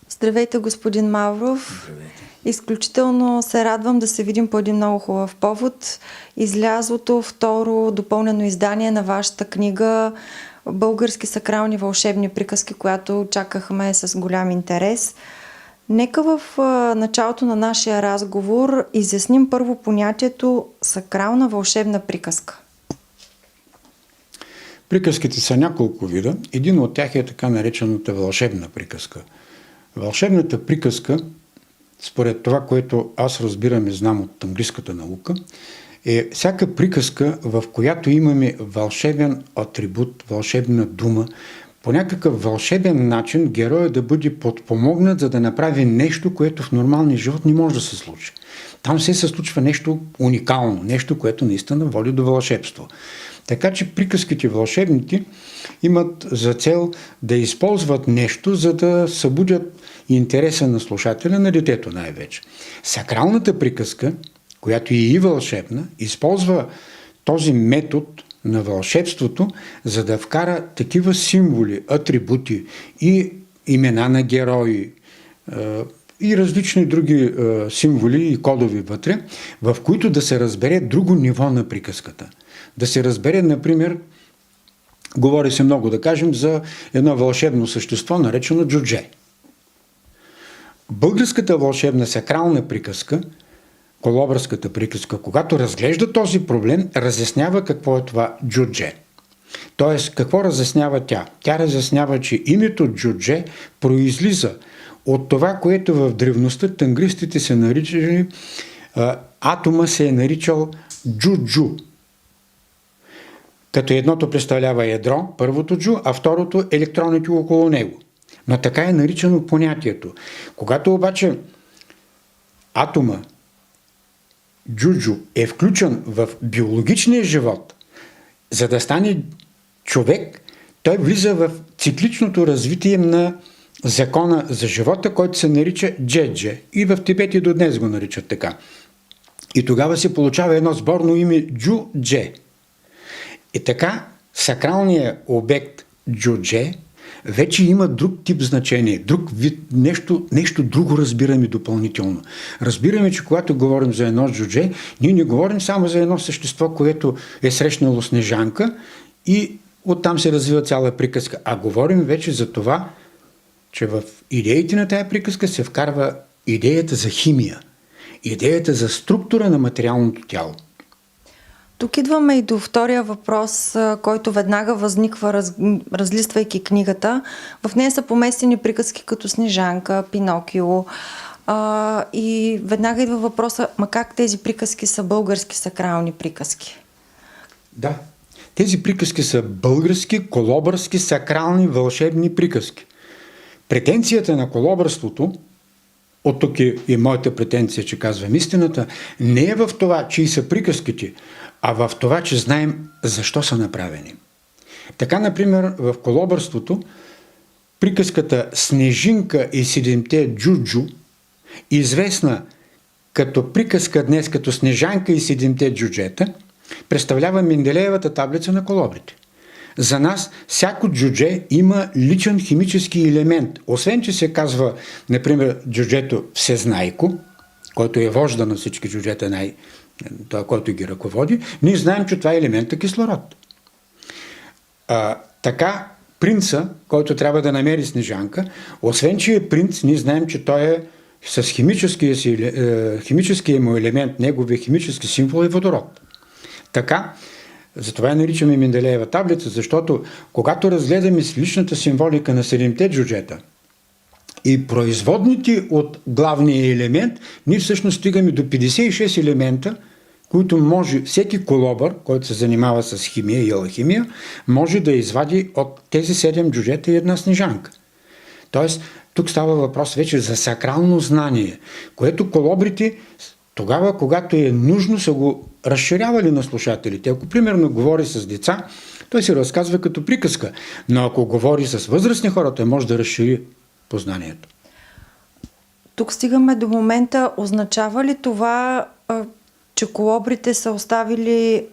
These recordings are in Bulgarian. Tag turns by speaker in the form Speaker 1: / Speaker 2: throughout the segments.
Speaker 1: Здравейте, господин Мавров.
Speaker 2: Здравейте.
Speaker 1: Изключително се радвам да се видим по един много хубав повод. Излязлото второ допълнено издание на вашата книга "Български сакрални вълшебни приказки", която чакахме с голям интерес. Нека в началото на нашия разговор изясним първо понятието сакрална вълшебна приказка.
Speaker 2: Приказките са няколко вида. Един от тях е така наречената вълшебна приказка. Вълшебната приказка, според това, което аз разбирам и знам от английската наука, е всяка приказка, в която имаме вълшебен атрибут, вълшебна дума, по някакъв вълшебен начин героя да бъде подпомогнат, за да направи нещо, което в нормалния живот не може да се случи. Там се случва нещо уникално, нещо, което наистина води до вълшебство. Така че приказките вълшебните имат за цел да използват нещо, за да събудят интереса на слушателя, на детето най-вече. Сакралната приказка, която е и вълшебна, използва този метод на вълшебството, за да вкара такива символи, атрибути и имена на герои и различни други символи и кодови вътре, в които да се разбере друго ниво на приказката. Да се разбере, например, говори се много, да кажем, за едно вълшебно същество, наречено джудже. Българската вълшебна сакрална приказка, колобърската приказка, когато разглежда този проблем, разяснява какво е това джудже. Тоест, какво разяснява тя? Тя разяснява, че името джудже произлиза от това, което в древността тангристите се наричали, атома се е наричал джуджу. Като едното представлява ядро, първото джу, а второто електроните около него. Но така е наричано понятието. Когато обаче атома, джуджу, е включен в биологичния живот, за да стане човек, той влиза в цикличното развитие на закона за живота, който се нарича джедже. И в Тибет и до днес го наричат така. И тогава се получава едно сборно име джудже. И така, сакралният обект джудже вече има друг тип значение, друг вид, нещо друго разбираме допълнително. Разбираме, че когато говорим за едно джудже, ние не говорим само за едно същество, което е срещнало Снежанка и оттам се развива цяла приказка, а говорим вече за това, че в идеите на тая приказка се вкарва идеята за химия, идеята за структура на материалното тяло.
Speaker 1: Тук идваме и до втория въпрос, който веднага възниква, разлиствайки книгата. В нея са поместени приказки като Снежанка, Пинокио. И веднага идва въпроса, как тези приказки са български сакрални приказки?
Speaker 2: Да, тези приказки са български, колобърски, сакрални, вълшебни приказки. Претенцията на колобърството, от тук е и моята претенция, че казвам истината, не е в това, чии са приказките, а в това, че знаем защо са направени. Така, например, в колобърството приказката Снежинка и седемте джуджу, известна като приказка днес като Снежанка и седемте джуджета, представлява Менделеевата таблица на колобрите. За нас всяко джудже има личен химически елемент. Освен, че се казва, например, джуджето Всезнайко, който е вожда на всички джуджета, той, който ги ръководи, ние знаем, че това е елемента кислород. Така, принца, който трябва да намери Снежанка, освен, че е принц, ние знаем, че той е с химическия му елемент, неговия химически символ е водород. Така, затова я наричаме Менделеева таблица, защото когато разгледаме с личната символика на седемте джуджета и производните от главния елемент, ние всъщност стигаме до 56 елемента, които може всеки колобър, който се занимава с химия и алхимия, може да извади от тези 7 джуджета и една Снежанка. Тоест, тук става въпрос вече за сакрално знание, което колобрите тогава, когато е нужно, са го разширявали на слушателите. Ако примерно говори с деца, той се разказва като приказка, но ако говори с възрастни хора, той може да разшири познанието.
Speaker 1: Тук стигаме до момента, означава ли това, че колобрите са оставили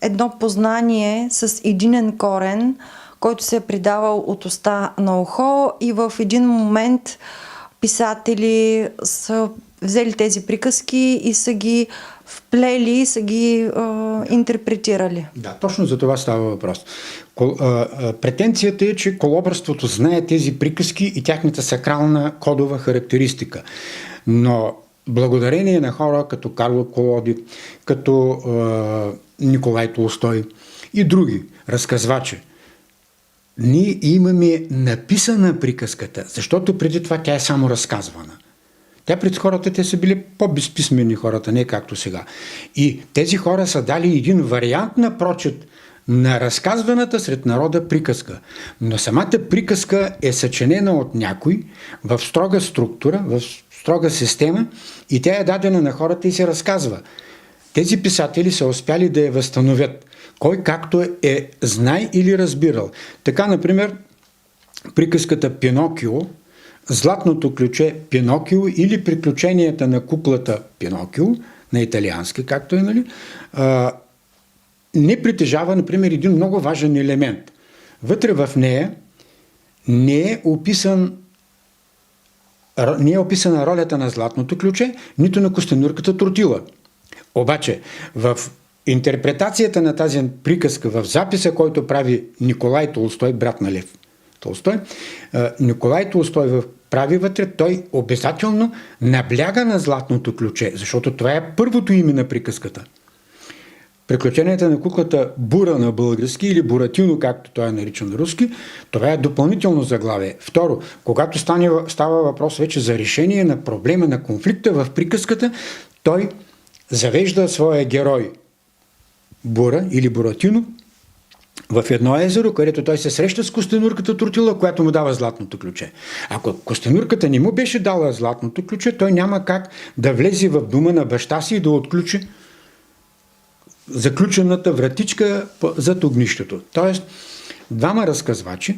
Speaker 1: едно познание с единен корен, който се е придавал от уста на ухо и в един момент писатели са взели тези приказки и са ги вплели, са ги интерпретирали?
Speaker 2: Да, точно за това става въпрос. Претенцията е, че колобърството знае тези приказки и тяхната сакрална кодова характеристика. Но благодарение на хора като Карло Колоди, като Николай Толстой и други разказвачи, ние имаме написана приказката, защото преди това тя е само разказвана. Тя пред хората, те са били по-безписмени хората, не както сега. И тези хора са дали един вариант на прочит на разказваната сред народа приказка. Но самата приказка е съчинена от някой в строга структура, в строга система и тя е дадена на хората и се разказва. Тези писатели са успяли да я възстановят. Кой както е знай или разбирал. Така, например, приказката Пинокио, Златното ключе Пинокио или Приключенията на куклата Пинокио, на италиански, както е, нали, не притежава, например, един много важен елемент. Вътре в нея не е описана ролята на Златното ключе, нито на костенурката Тортила. Обаче, в интерпретацията на тази приказка, в записа, който прави Николай Толстой, брат на Лев Толстой, Николай Толстой прави вътре, той обязателно набляга на Златното ключе, защото това е първото име на приказката. Приключенията на куклата Бура на български или Буратино, както той е наричан на руски, това е допълнително заглавие. Второ, когато става въпрос вече за решение на проблема, на конфликта в приказката, той завежда своя герой Бура или Буратино в едно езеро, където той се среща с костенурката Тортила, която му дава Златното ключе. Ако костенурката не му беше дала Златното ключе, той няма как да влезе в дома на баща си и да отключи заключената вратичка зад огнището. Тоест, двама разказвачи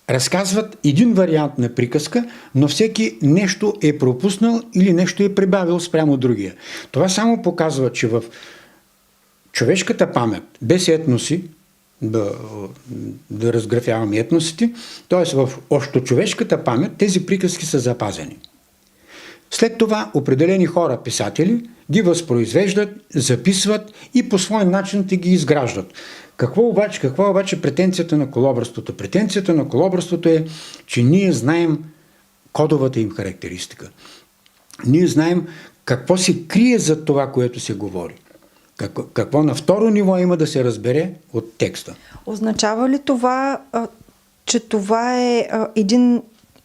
Speaker 2: разказват един вариант на приказка, но всеки нещо е пропуснал или нещо е прибавил спрямо другия. Това само показва, че в човешката памет, без етноси, да разграфяваме етносите, т.е. в общочовешката памет тези приказки са запазени. След това определени хора, писатели, ги възпроизвеждат, записват и по свой начин те ги изграждат. Каква е обаче претенцията на колобърството? Претенцията на колобърството е, че ние знаем кодовата им характеристика. Ние знаем какво се крие за това, което се говори. Какво на второ ниво има да се разбере от текста.
Speaker 1: Означава ли това, че това е един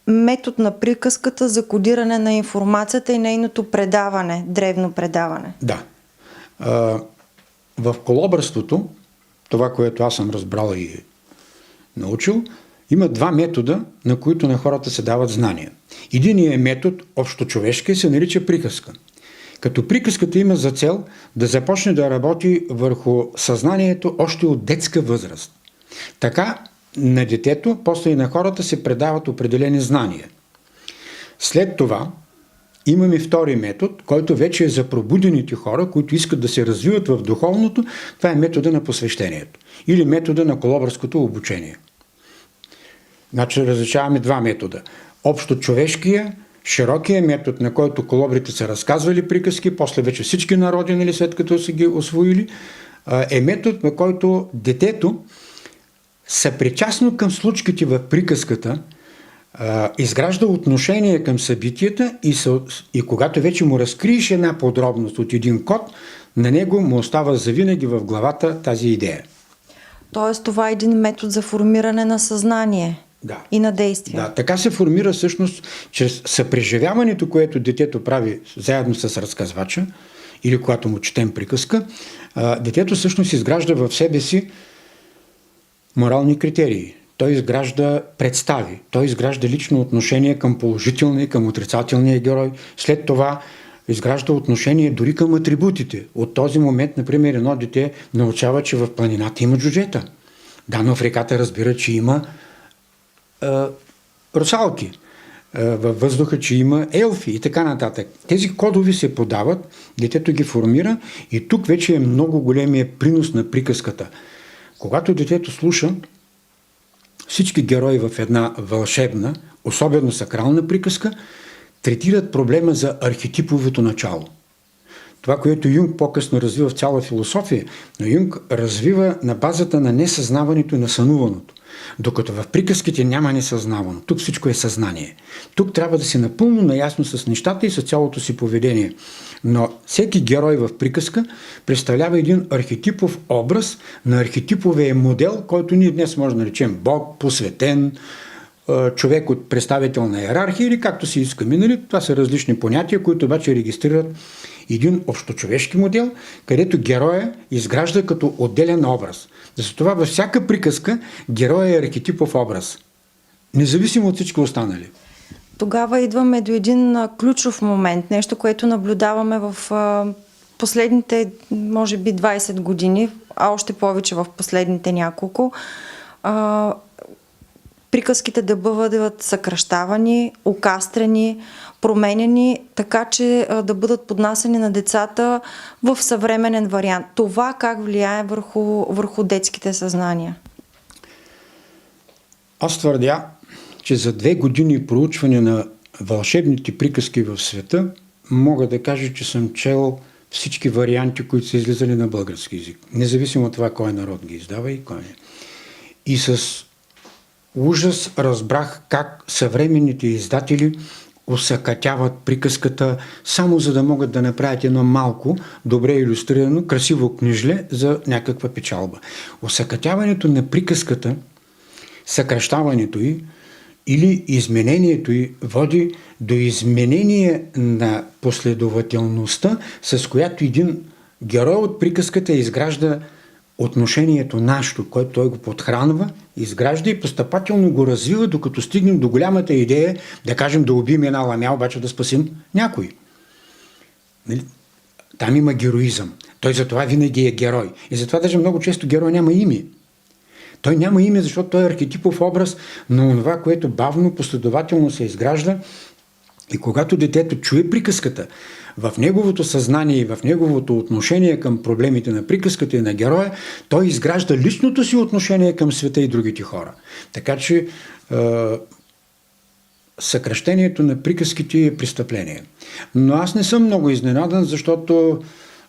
Speaker 1: метод на приказката за кодиране на информацията и нейното предаване, древно предаване?
Speaker 2: Да. В колобърството, това, което аз съм разбрал и научил, има два метода, на които на хората се дават знания. Единият метод, общочовешки, се нарича приказка. Като приказката има за цел да започне да работи върху съзнанието още от детска възраст. Така на детето, после и на хората се предават определени знания. След това имаме втори метод, който вече е за пробудените хора, които искат да се развиват в духовното. Това е метода на посвещението или метода на колобърското обучение. Значи различаваме два метода. Общо човешкия, широкия метод, на който колобрите са разказвали приказки, после вече всички народи, нали, след като са ги освоили, е метод, на който детето съпричастно към случките в приказката изгражда отношение към събитията и когато вече му разкриеш една подробност от един код, на него му остава завинаги в главата тази идея.
Speaker 1: Тоест това е един метод за формиране на съзнание. Да. И на действие.
Speaker 2: Да, така се формира всъщност чрез съпреживяването, което детето прави заедно с разказвача или когато му четем приказка, детето всъщност изгражда в себе си морални критерии. Той изгражда представи, той изгражда лично отношение към положителния и към отрицателния герой. След това изгражда отношение дори към атрибутите. От този момент, например, едно дете научава, че в планината има джуджета. Да, но в реката разбира, че има русалки. във въздуха, че има елфи и така нататък. Тези кодове се подават, детето ги формира и тук вече е много големия принос на приказката. Когато детето слуша всички герои в една вълшебна, особено сакрална приказка, третират проблема за архетиповото начало. Това, което Юнг по-късно развива в цяла философия, но Юнг развива на базата на несъзнаването и на сънуваното. Докато в приказките няма несъзнавано. Тук всичко е съзнание. Тук трябва да си напълно наясно с нещата и с цялото си поведение. Но всеки герой в приказка представлява един архетипов образ на архетиповия модел, който ние днес можем да наречем Бог, посветен, човек от представителна иерархия или както си искаме. Нали? Това са различни понятия, които обаче регистрират един общочовешки модел, където героя изгражда като отделен образ. Затова във всяка приказка героя е архетипов образ, независимо от всички останали.
Speaker 1: Тогава идваме до един ключов момент, нещо, което наблюдаваме в последните, може би, 20 години, а още повече в последните няколко. Приказките да бъдат съкращавани, окастрени, променени, така че да бъдат поднасени на децата в съвременен вариант. Това как влияе върху детските съзнания?
Speaker 2: Аз твърдя, че за 2 години проучване на вълшебните приказки в света мога да кажа, че съм чел всички варианти, които са излизали на български език. Независимо от това кой народ ги издава и кой не. И с ужас разбрах как съвременните издатели усъкатяват приказката, само за да могат да направят едно малко, добре илюстрирано, красиво книжле за някаква печалба. Усъкатяването на приказката, съкращаването й или изменението й води до изменение на последователността, с която един герой от приказката изгражда отношението нашето, което той го подхранва, изгражда и постъпателно го развива, докато стигнем до голямата идея, да кажем да убием една ламя, обаче да спасим някой. Там има героизъм. Той затова винаги е герой. И затова даже много често герой няма име. Той няма име, защото той е архетипов образ на това, което бавно, последователно се изгражда. И когато детето чуе приказката, в неговото съзнание и в неговото отношение към проблемите на приказката и на героя, той изгражда личното си отношение към света и другите хора. Така че съкращението на приказките е престъпление. Но аз не съм много изненадан, защото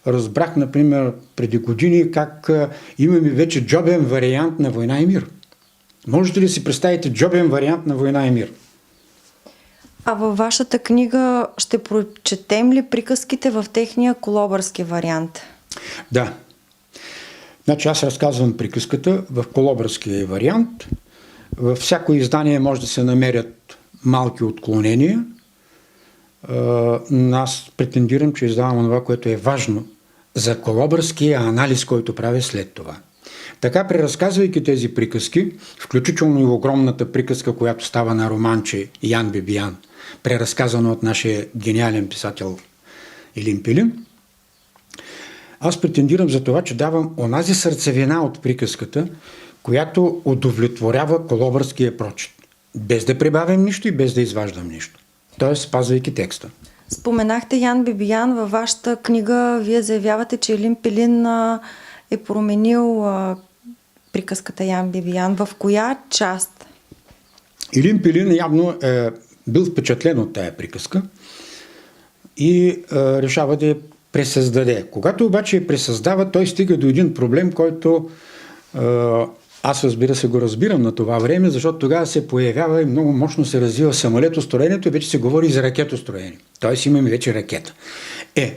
Speaker 2: разбрах, например, преди години как имаме вече джобен вариант на Война и мир. Можете ли си представите джобен вариант на Война и мир?
Speaker 1: А във вашата книга ще прочетем ли приказките в техния колобърски вариант?
Speaker 2: Да. Значи аз разказвам приказката в колобърския вариант. Във всяко издание може да се намерят малки отклонения. Аз претендирам, че издавам това, което е важно за колобърския анализ, който правя след това. Така, преразказвайки тези приказки, включително и огромната приказка, която става на романче Ян Бибиян, преразказано от нашия гениален писател Елин Пилин, аз претендирам за това, че давам онази сърцевина от приказката, която удовлетворява колобърския прочит. Без да прибавям нищо и без да изваждам нищо. Тоест, спазвайки текста.
Speaker 1: Споменахте Ян Бибиян. Във вашата книга вие заявявате, че Елин Пилин е променил приказката Ян Бибиян. В коя част?
Speaker 2: Елин Пилин явно е бил впечатлен от тая приказка и решава да я пресъздаде. Когато обаче я пресъздава, той стига до един проблем, който аз разбира се го разбирам на това време, защото тогава се появява и много мощно се развива самолетостроението и вече се говори за ракетостроение. Тоест имаме вече ракета.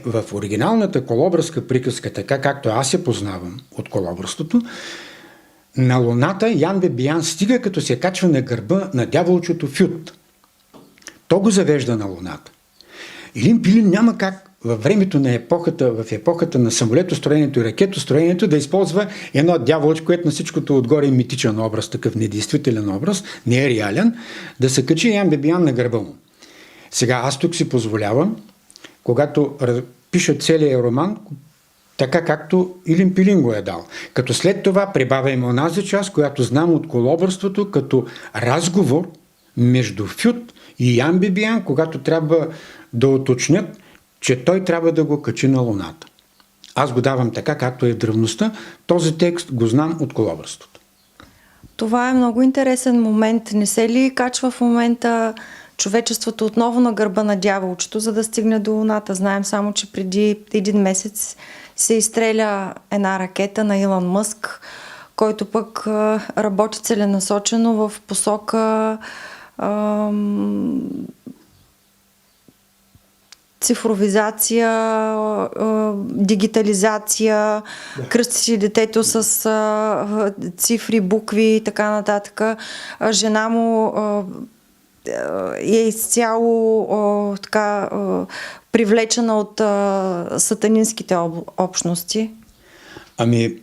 Speaker 2: В оригиналната колобърска приказка, така както аз я познавам от колобърството, на Луната Ян Бибиян стига като се качва на гърба на дяволчето Фют. То го завежда на Луната. Елин Пилин няма как във времето на в епохата на самолетостроението и ракетостроението да използва едно дяволче, което на всичкото отгоре е митичен образ, такъв недействителен образ, не е реален, да се качи Ян Бибиян на гърба му. Сега аз тук си позволявам, когато пиша целия роман, така както Елин Пилин го е дал. Като след това прибавям онази част, която знам от колобърството, като разговор между Фют И Ян Бибиян, когато трябва да уточнят, че той трябва да го качи на Луната. Аз го давам така, както е в древността. Този текст го знам от колобърството.
Speaker 1: Това е много интересен момент. Не се ли качва в момента човечеството отново на гърба на дяволчето, за да стигне до Луната? Знаем само, че преди един месец се изстреля една ракета на Илон Мъск, който пък работи целенасочено в посока цифровизация, дигитализация, кръсти си детето с цифри, букви и така нататък. Жена му е изцяло привлечена от сатанинските общности.
Speaker 2: Ами,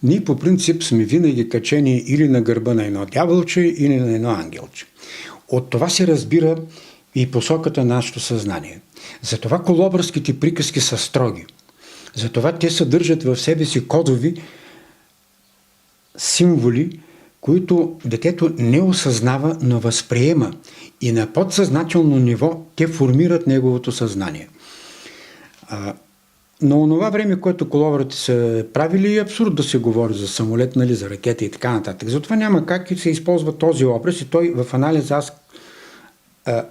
Speaker 2: ние по принцип сме винаги качени или на гърба на едно дяволче, или на едно ангелче. От това се разбира и посоката на нашето съзнание. Затова колобърските приказки са строги. Затова те съдържат в себе си кодови символи, които детето не осъзнава, но възприема. И на подсъзнателно ниво те формират неговото съзнание. На онова време, което колобърите са правили, е абсурд да се говори за самолет, нали, за ракета и така нататък. Затова няма как и се използва този образ и той в анализа аз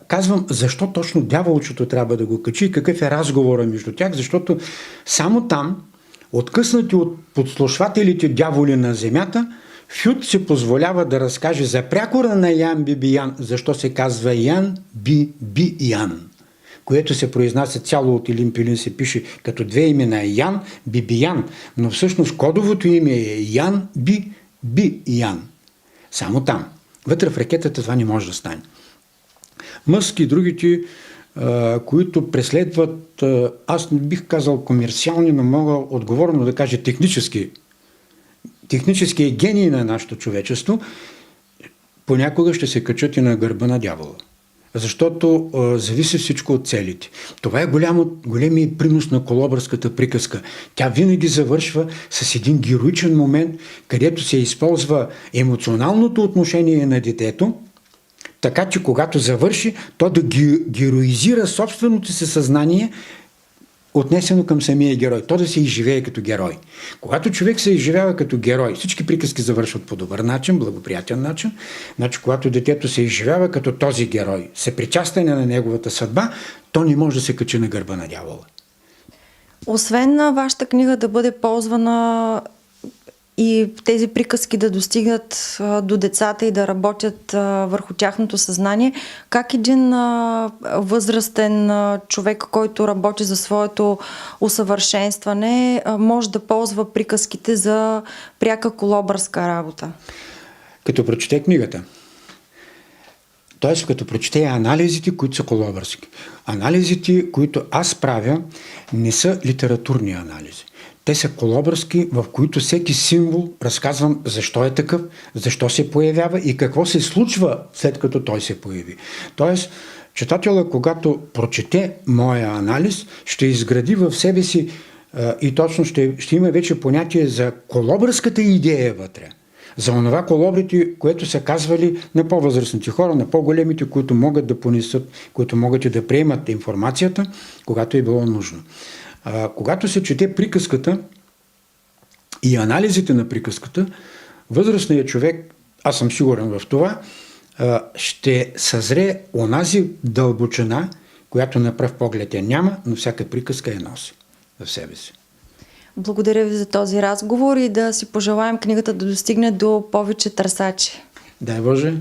Speaker 2: казвам защо точно дяволчето трябва да го качи и какъв е разговора между тях, защото само там, откъснати от подслушвателите дяволи на земята, Фют се позволява да разкаже за прякора на Ян Бибиян, защо се казва Ян Бибиян, което се произнася цяло от Илин Пилин, се пише като две имена Ян Бибиян, но всъщност кодовото име е Ян Бибиян. Само там. Вътре в ракетата това не може да стане. Мъск и другите, които преследват, аз не бих казал комерциални, но мога отговорно да кажа технически гении на нашето човечество, понякога ще се качат и на гърба на дявола. Защото зависи всичко от целите. Това е големият принос на колобърската приказка. Тя винаги завършва с един героичен момент, където се използва емоционалното отношение на детето, така че когато завърши, то да героизира собственото си съзнание, отнесено към самия герой. То да се изживее като герой. Когато човек се изживява като герой, всички приказки завършват по добър начин, благоприятен начин, значи когато детето се изживява като този герой, съпричастен на неговата съдба, то не може да се качи на гърба на дявола.
Speaker 1: Освен на вашата книга да бъде ползвана и тези приказки да достигнат до децата и да работят върху тяхното съзнание, как един възрастен човек, който работи за своето усъвършенстване, може да ползва приказките за пряка колобърска работа?
Speaker 2: Като прочете книгата. Т.е. като прочете анализите, които са колобърски. Анализите, които аз правя, не са литературни анализи. Те са колобърски, в които всеки символ разказвам защо е такъв, защо се появява и какво се случва след като той се появи. Тоест, читателът, когато прочете моя анализ, ще изгради в себе си и точно ще има вече понятие за колобърската идея вътре. За онова колобрите, което са казвали на по-възрастните хора, на по-големите, които могат да понесат, които могат и да приемат информацията, когато е било нужно. Когато се чете приказката и анализите на приказката, възрастният човек, аз съм сигурен в това, ще съзре онази дълбочина, която на пръв поглед я няма, но всяка приказка я носи в себе си.
Speaker 1: Благодаря ви за този разговор и да си пожелаем книгата да достигне до повече търсачи.
Speaker 2: Дай Боже!